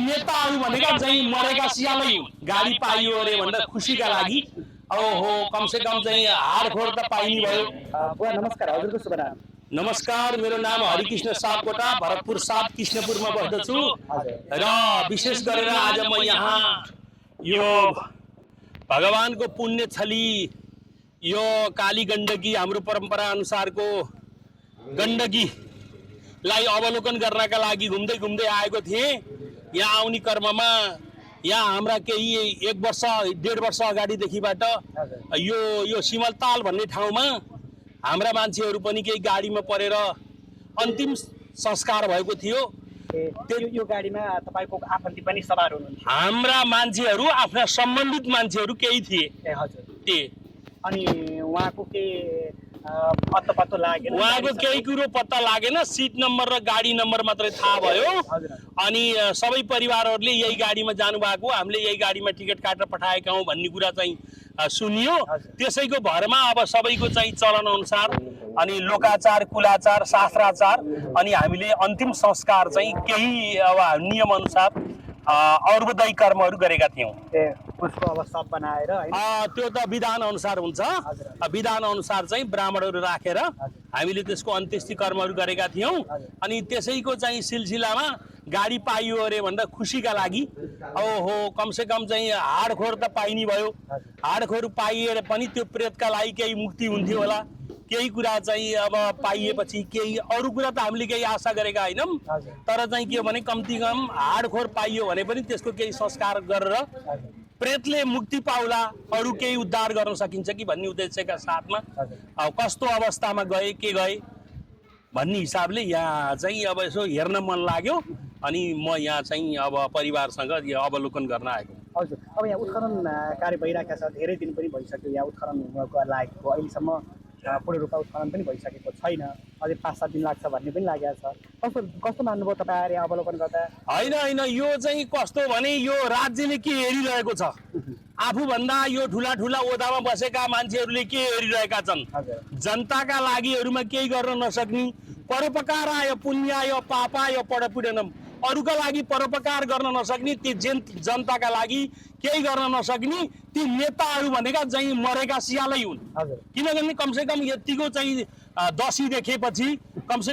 नेताहरू भनेका चाहिँ मरेका सियालै हुन्। गाडी पाइयो अरे भनेर खुसीका लागि ओहो कमसे कम चाहिँ हाडखोर त पाइने भयो। बुवा नमस्कार, हजुरको शुभ नाम? नमस्कार, मेरो नाम हरिकृष्ण सापकोटा, भरतपुर 7 कृष्णपुरमा बस्दछु र विशेष गरेर आज म यहाँ यो भगवानको पुण्य छली यो काली गण्डकी हाम्रो परम्परा अनुसारको गण्डकीलाई अवलोकन गर्नका लागि घुम्दै घुम्दै आएको थिएँ। यहाँ आउने क्रममा यहाँ हाम्रा केही 1 वर्ष 1.5 वर्ष अगाडिदेखिबाट यो सिमलताल भन्ने ठाउँमा हाम्रा मान्छेहरू पनि केही गाडीमा परेर अन्तिम संस्कार भएको थियो। यो गाडीमा तपाईको आफन्ती पनि सवार हुनुहुन्छ? हाम्रा मान्छेहरू आफ्ना सम्बन्धित मान्छेहरू केही थिए। ए हजुर। ते अनि उहाँको के पत्तो लागेन? उहाँको केही कुरो पत्ता लागेन। सिट नम्बर र गाडी नम्बर मात्रै थाहा भयो। अनि सबै परिवारहरूले यही गाडीमा जानुभएको, हामीले यही गाडीमा टिकट काटेर पठाएका हौँ भन्ने कुरा चाहिँ सुनियो। त्यसैको भरमा अब सबैको चाहिँ चलन अनुसार अनि लोकाचार, कुलाचार, शास्त्राचार अनि हामीले अन्तिम संस्कार चाहिँ केही अब नियम अनुसार औषधि कर्महरू गरेका थियौँ। उसको अब सब बनाएर त्यो त विधान अनुसार हुन्छ। विधान अनुसार चाहिँ ब्राह्मणहरू राखेर हामीले त्यसको अन्त्येष्टि कर्महरू गरेका थियौँ। अनि त्यसैको चाहिँ सिलसिलामा गाडी पाइयो अरे भनेर खुसीका लागि ओहो कमसे कम चाहिँ हाडखोर त पाइने भयो। हाडखोर पाइएर पनि त्यो प्रेतका लागि केही मुक्ति हुन्थ्यो होला। केही कुरा चाहिँ अब पाइएपछि केही अरू कुरा त हामीले केही आशा गरेका होइनौँ, तर चाहिँ के हो भने कम्ती कम हाडखोर पाइयो भने पनि त्यसको केही संस्कार गरेर प्रेतले मुक्ति पाउला, अरू केही उद्धार गर्न सकिन्छ कि भन्ने उद्देश्यका साथमा अब कस्तो अवस्थामा गए के गए भन्ने हिसाबले यहाँ चाहिँ अब यसो हेर्न मन लाग्यो। अनि म यहाँ चाहिँ अब परिवारसँग यो अवलोकन गर्न आएको। हजुर। अब यहाँ उत्खनन कार्य भइरहेको छ, धेरै दिन पनि भइसक्यो। यहाँ उत्खनन हुनको लागेको अहिलेसम्म पूर्ण रूपमा उत्खनन पनि भइसकेको छैन, अझै 5-7 दिन लाग्छ भन्ने पनि लागेको छ। कस्तो मान्नुभयो तपाईँहरूले अवलोकन गर्दा? होइन, यो चाहिँ कस्तो भने यो राज्यले के हेरिरहेको छ, आफूभन्दा यो ठुला ठुला ओदामा बसेका मान्छेहरूले के हेरिरहेका छन्। जनताका लागिहरूमा केही गर्न नसक्ने, परोपकार आयो पुण्य आयो पाप आयो पढपुडेनम, अरूका लागि परोपकार गर्न नसक्ने, ती जनताका लागि केही गर्न नसक्ने ती नेताहरू भनेका चाहिँ मरेका सियालै हुन्। किनभने कमसे कम यतिको चाहिँ दसी देखेपछि कमसे